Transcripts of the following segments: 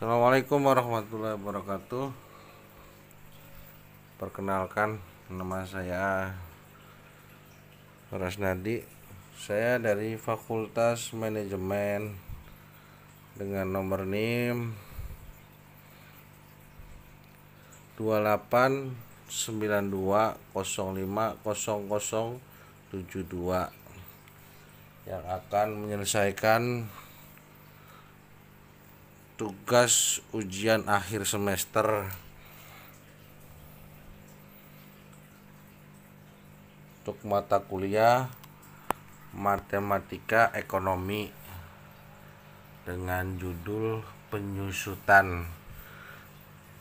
Assalamualaikum warahmatullahi wabarakatuh. Perkenalkan, nama saya Rasnadi. Saya dari Fakultas Manajemen dengan nomor NIM 2892050072 yang akan menyelesaikan tugas ujian akhir semester untuk mata kuliah Matematika Ekonomi dengan judul penyusutan,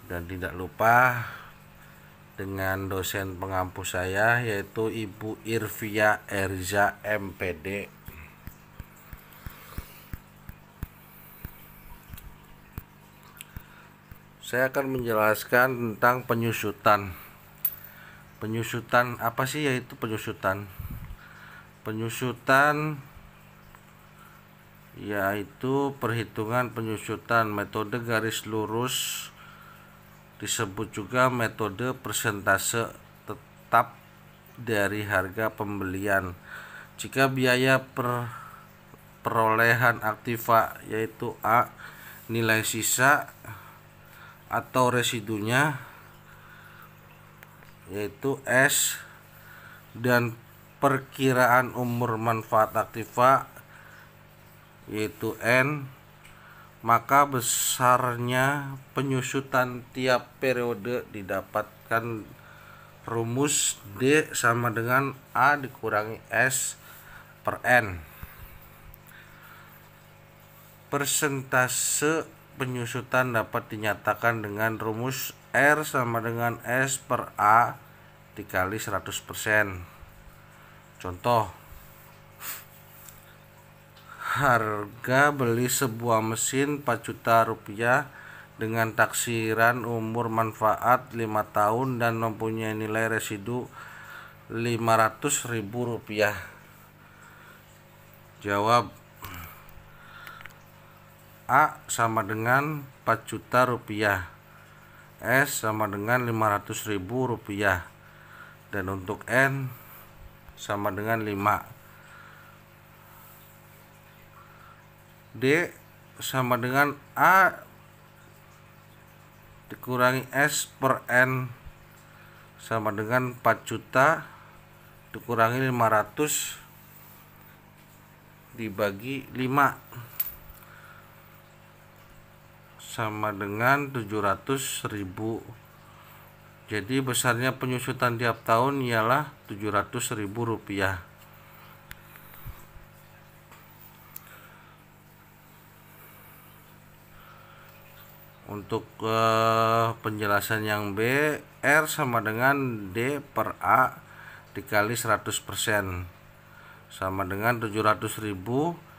dan tidak lupa dengan dosen pengampu saya yaitu Ibu Irvia Erza MPD. Saya akan menjelaskan tentang penyusutan. Penyusutan apa sih yaitu penyusutan? Penyusutan yaitu perhitungan penyusutan metode garis lurus, disebut juga metode persentase tetap dari harga pembelian. Jika biaya perolehan aktiva yaitu A, nilai sisa atau residunya yaitu S, dan perkiraan umur manfaat aktiva yaitu N, maka besarnya penyusutan tiap periode didapatkan rumus D sama dengan A dikurangi S per N. Persentase penyusutan dapat dinyatakan dengan rumus R sama dengan S per A dikali 100%. Contoh, harga beli sebuah mesin 4 juta rupiah dengan taksiran umur manfaat 5 tahun dan mempunyai nilai residu 500.000 rupiah. Jawab, A sama dengan 4 juta rupiah, S sama dengan 500.000 rupiah, dan untuk N sama dengan 5. D sama dengan A dikurangi S per N sama dengan 4 juta dikurangi 500 dibagi 5 sama dengan 700.000. Jadi besarnya penyusutan tiap tahun ialah 700.000 rupiah. Untuk penjelasan yang B, R sama dengan D per A dikali 100% sama dengan 700.000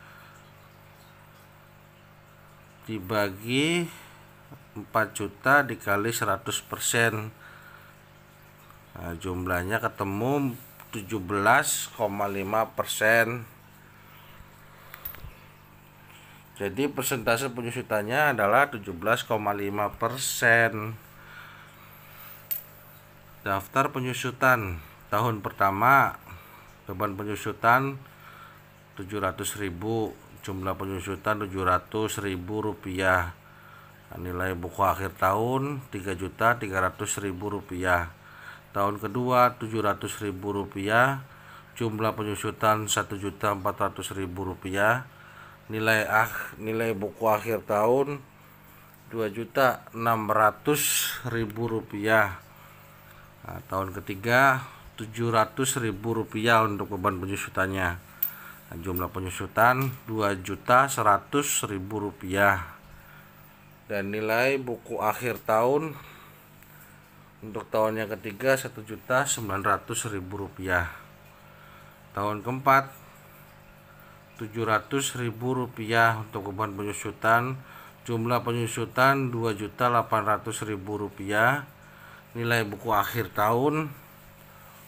dibagi 4 juta dikali 100%. Nah, jumlahnya ketemu 17,5%. Jadi persentase penyusutannya adalah 17,5%. Daftar penyusutan tahun pertama, beban penyusutan 700.000, jumlah penyusutan 700.000 rupiah. Nilai buku akhir tahun 3.300.000 rupiah. Tahun kedua 700.000 rupiah, jumlah penyusutan 1.400.000 rupiah. Nilai buku akhir tahun 2.600.000 rupiah. Nah, tahun ketiga 700.000 rupiah untuk beban penyusutannya. Nah, jumlah penyusutan 2.100.000 rupiah, dan nilai buku akhir tahun untuk tahun yang ketiga 1.900.000 rupiah. Tahun keempat 700.000 rupiah untuk beban penyusutan, jumlah penyusutan 2.800.000 rupiah. Nilai buku akhir tahun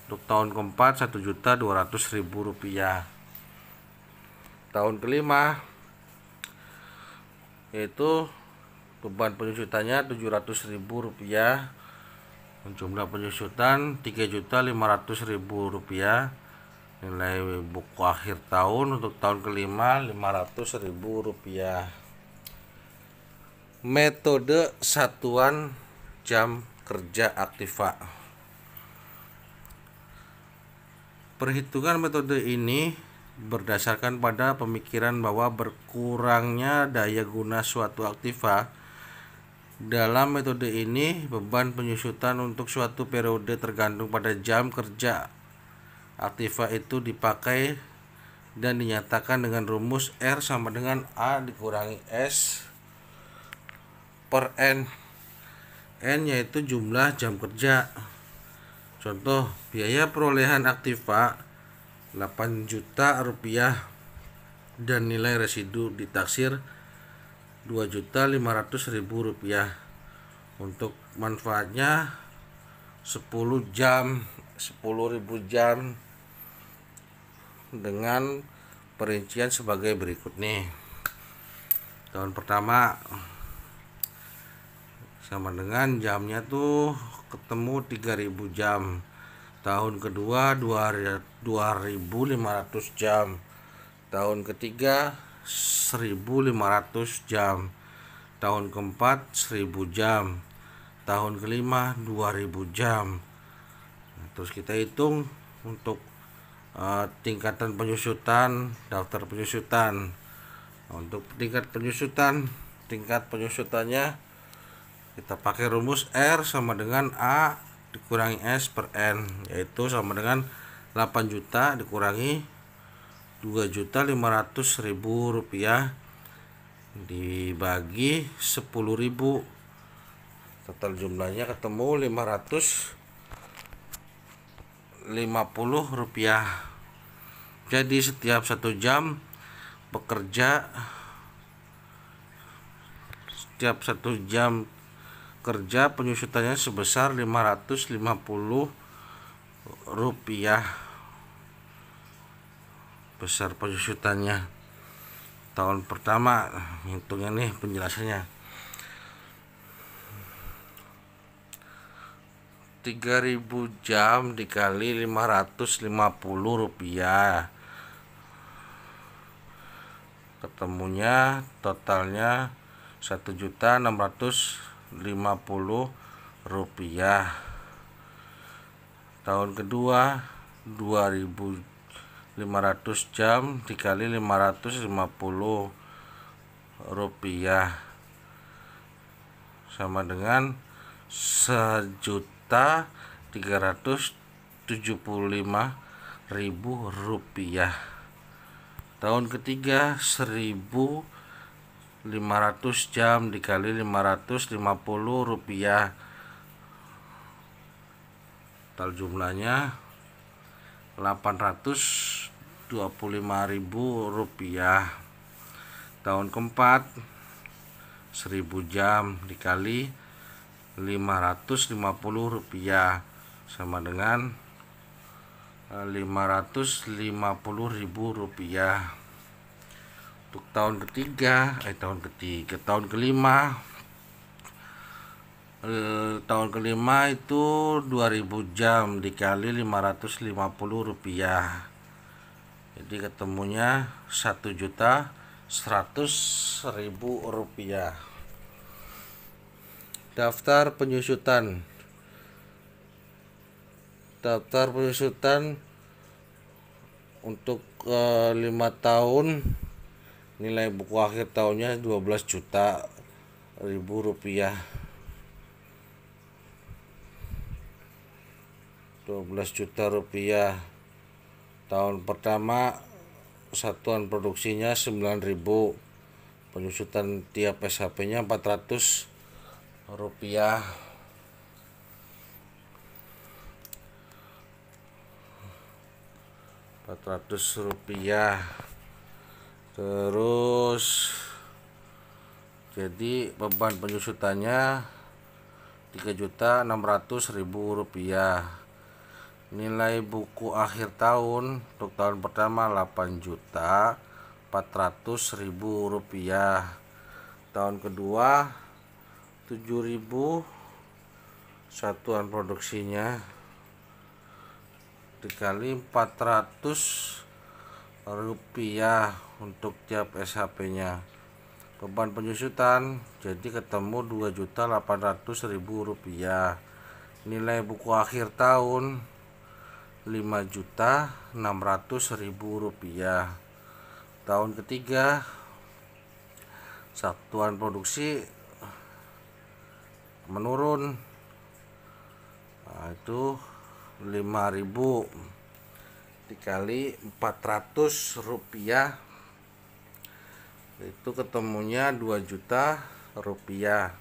untuk tahun keempat 1.200.000 rupiah. Tahun kelima yaitu beban penyusutannya Rp700.000, jumlah penyusutan Rp3.500.000, nilai buku akhir tahun untuk tahun kelima Rp500.000. Metode satuan jam kerja Aktiva. Perhitungan metode ini berdasarkan pada pemikiran bahwa berkurangnya daya guna suatu aktiva. Dalam metode ini, beban penyusutan untuk suatu periode tergantung pada jam kerja aktiva itu dipakai dan dinyatakan dengan rumus R sama dengan A dikurangi S per N. N yaitu jumlah jam kerja. Contoh, biaya perolehan aktiva 8 juta rupiah dan nilai residu ditaksir Rp2.500.000. Untuk manfaatnya 10.000 jam dengan perincian sebagai berikut nih. Tahun pertama sama dengan jamnya tuh ketemu 3.000 jam. Tahun kedua 2.500 jam. Tahun ketiga 1.500 jam. Tahun keempat 1.000 jam. Tahun kelima 2.000 jam. Nah, terus kita hitung untuk tingkatan penyusutan, daftar penyusutan. Untuk tingkat penyusutannya kita pakai rumus R sama dengan A dikurangi S per N, yaitu sama dengan 8 juta dikurangi Rp2.500.000 dibagi 10.000. Total jumlahnya ketemu Rp550. Jadi setiap 1 jam bekerja, setiap 1 jam kerja penyusutannya sebesar Rp550. Besar penyusutannya. Tahun pertama, hitungnya nih penjelasannya. 3.000 jam dikali Rp550. Ketemunya totalnya Rp1.650. Tahun kedua 2.500 jam dikali Rp550 sama dengan Rp1.375.000. Tahun ketiga 1.500 jam dikali Rp550. Total jumlahnya Rp825.000. Tahun keempat 1.000 jam dikali Rp550 sama dengan Rp550.000. Untuk tahun kelima itu 2.000 jam dikali Rp550. Jadi ketemunya Rp1.100.000. Daftar penyusutan. Daftar penyusutan untuk 5 tahun, nilai buku akhir tahunnya Rp12 juta. 12 juta rupiah. Tahun pertama satuan produksinya 9.000. Penyusutan tiap SHP-nya Rp400. Rp400. Terus jadi beban penyusutannya Rp3.600.000. Nilai buku akhir tahun untuk tahun pertama Rp8.400.000. Tahun kedua 7.000 satuan produksinya dikali 400 rupiah untuk tiap SHP nya. Beban penyusutan jadi ketemu 2.800.000 rupiah. Nilai buku akhir tahun 5.600.000 rupiah. Tahun ketiga satuan produksi menurun, itu 5.000 dikali 400 rupiah, itu ketemunya 2 juta rupiah.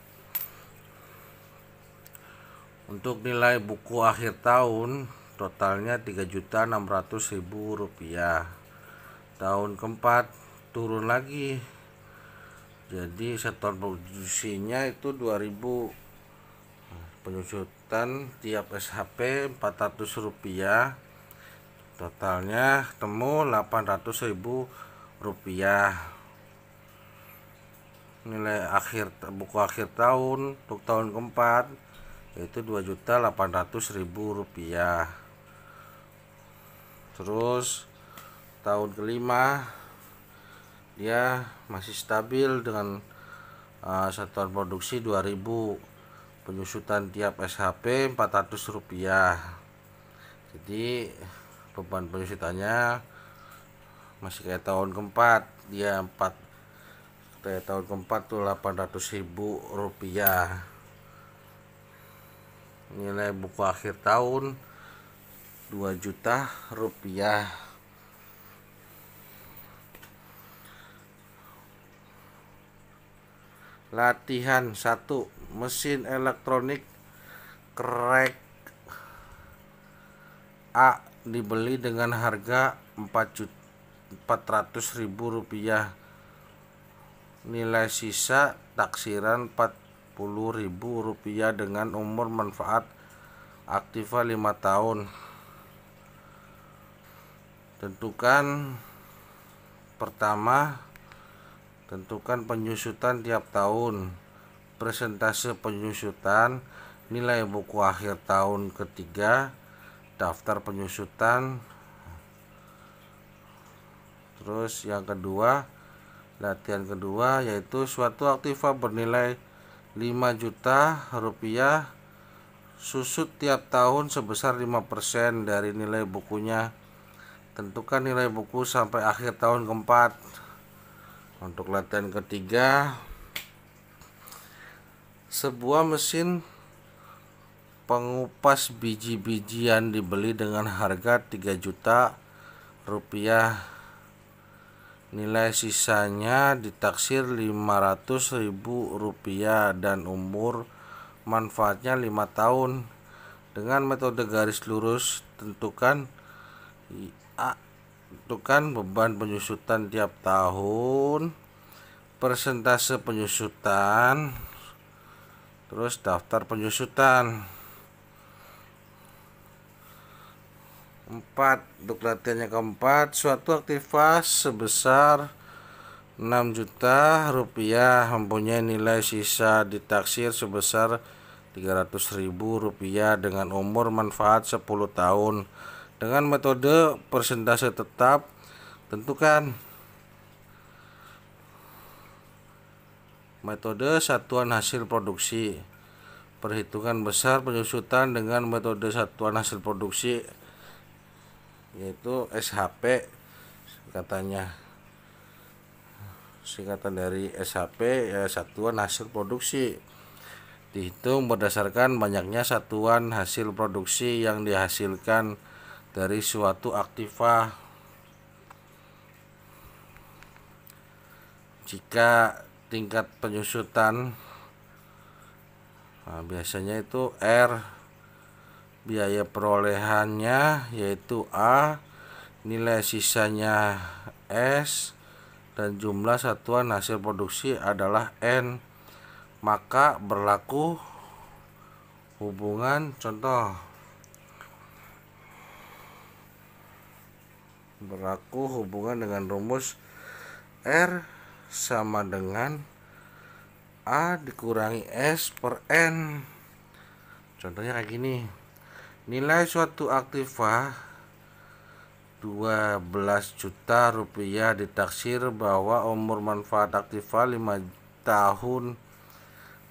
Untuk nilai buku akhir tahun totalnya 3.600.000 rupiah. Tahun keempat turun lagi, jadi satuan produksinya itu 2.000. Penyusutan tiap SHP 400 rupiah, totalnya temu 800.000 rupiah. Nilai buku akhir tahun untuk tahun keempat yaitu 2.800.000 rupiah. Terus tahun kelima dia masih stabil dengan satuan produksi 2.000. Penyusutan tiap SHP 400 rupiah. Jadi beban penyusutannya masih kayak tahun keempat, dia kayak tahun keempat tuh 800.000 rupiah. Nilai buku akhir tahun 2 juta rupiah. Latihan 1. Mesin elektronik Craig A dibeli dengan harga 400.000 rupiah. Nilai sisa taksiran 40.000 rupiah dengan umur manfaat aktiva 5 tahun. Tentukan pertama, tentukan penyusutan tiap tahun, persentase penyusutan, nilai buku akhir tahun ketiga, daftar penyusutan. Terus yang kedua, latihan kedua yaitu suatu aktiva bernilai 5 juta rupiah, susut tiap tahun sebesar 5% dari nilai bukunya. Tentukan nilai buku sampai akhir tahun keempat. Untuk latihan ketiga, sebuah mesin pengupas biji-bijian dibeli dengan harga 3 juta rupiah. Nilai sisanya ditaksir 500.000 rupiah dan umur manfaatnya 5 tahun. Dengan metode garis lurus, tentukan beban penyusutan tiap tahun, persentase penyusutan, terus daftar penyusutan. 4. Untuk latihan yang keempat, suatu aktiva sebesar 6 juta rupiah mempunyai nilai sisa ditaksir sebesar 300.000 rupiah dengan umur manfaat 10 tahun. Dengan metode persentase tetap, tentukan metode satuan hasil produksi. Perhitungan besar penyusutan dengan metode satuan hasil produksi yaitu SHP, singkatan dari SHP ya satuan hasil produksi. Dihitung berdasarkan banyaknya satuan hasil produksi yang dihasilkan dari suatu aktiva. Jika tingkat penyusutan, biasanya itu R, biaya perolehannya yaitu A, nilai sisanya S, dan jumlah satuan hasil produksi adalah N, maka berlaku hubungan dengan rumus R sama dengan A dikurangi S per N. Contohnya kayak gini. Nilai suatu aktiva 12 juta rupiah ditaksir bahwa umur manfaat aktiva 5 tahun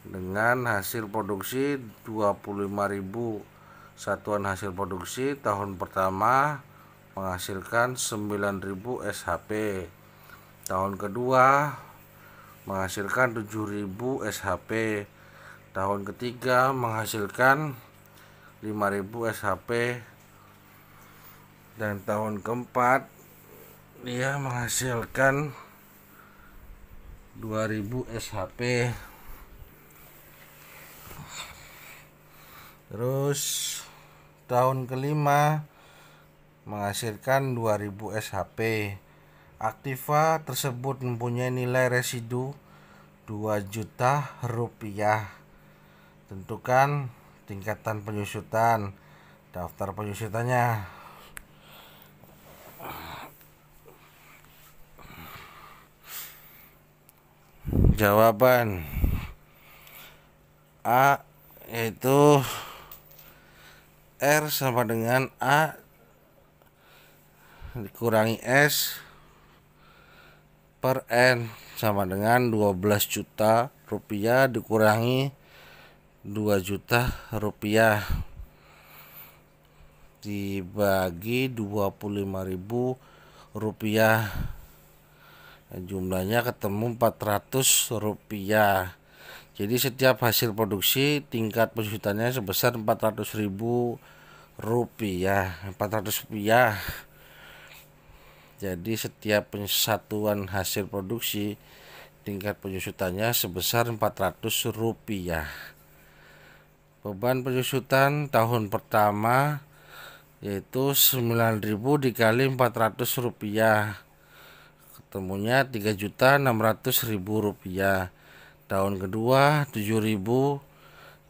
dengan hasil produksi 25.000. Satuan hasil produksi tahun pertama menghasilkan 9.000 SHP. Tahun kedua menghasilkan 7.000 SHP. Tahun ketiga menghasilkan 5.000 SHP. Dan tahun keempat dia menghasilkan 2.000 SHP. Terus tahun kelima menghasilkan 2.000 SHP. Aktiva tersebut mempunyai nilai residu 2 juta rupiah. Tentukan tingkatan penyusutan. Daftar penyusutannya. Jawaban A yaitu R sama dengan A dikurangi S per N sama dengan 12 juta rupiah dikurangi 2 juta rupiah dibagi 25.000 rupiah. Jumlahnya ketemu 400 rupiah. Jadi setiap hasil produksi tingkat penyusutannya sebesar 400.000 rupiah. 400 rupiah. Jadi setiap satuan hasil produksi tingkat penyusutannya sebesar 400 rupiah. Beban penyusutan tahun pertama yaitu 9.000 dikali 400 rupiah. Ketemunya 3.600.000 rupiah. Tahun kedua 7.000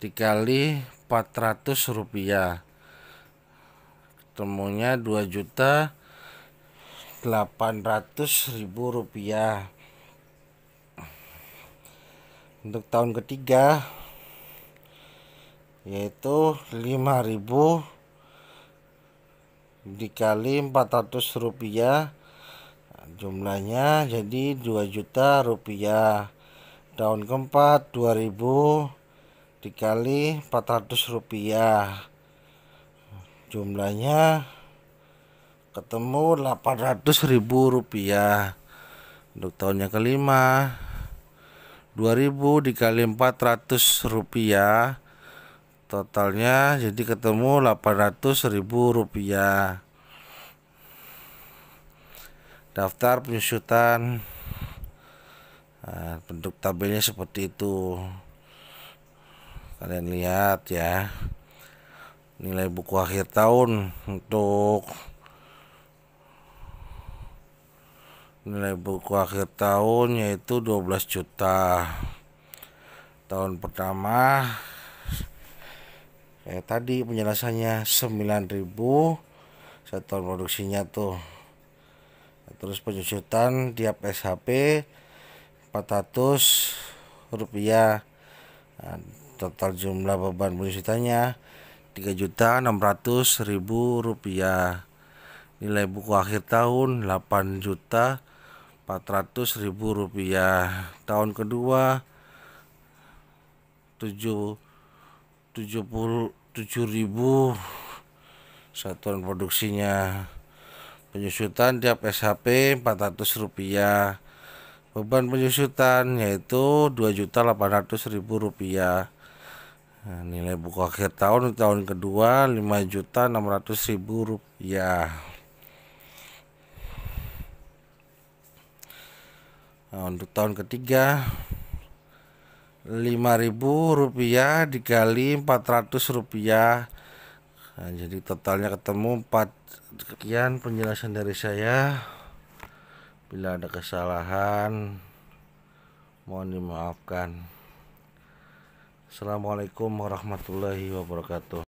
dikali 400 rupiah. Ketemunya 2.800.000 rupiah. Untuk tahun ketiga yaitu 5.000 dikali 400 rupiah. Jumlahnya jadi 2 juta rupiah. Tahun keempat 2.000 dikali 400 rupiah. Jumlahnya ketemu 800.000 rupiah. Untuk tahun yang kelima 2.000 dikali 400 rupiah. Totalnya jadi ketemu 800.000 rupiah. Daftar penyusutan. Nah, bentuk tabelnya seperti itu. Kalian lihat ya. Nilai buku akhir tahun untuk nilai buku akhir tahun yaitu 12 juta. Tahun pertama kayak tadi penjelasannya 9.000 satuan produksinya tuh. Terus penyusutan tiap SHP 400 rupiah. Nah, total jumlah beban penyusutannya 3.600.000 rupiah. Nilai buku akhir tahun 8.400.000 rupiah. Tahun kedua 77.000 satuan produksinya. Penyusutan tiap SHP 400 rupiah. Beban penyusutan yaitu 2.800.000 rupiah. Nah, nilai buku akhir tahun kedua 5.600.000 rupiah. Nah, untuk tahun ketiga 5.000 rupiah dikali 400 rupiah. Nah, jadi totalnya ketemu 4. Sekian penjelasan dari saya. Bila ada kesalahan mohon dimaafkan. Assalamualaikum warahmatullahi wabarakatuh.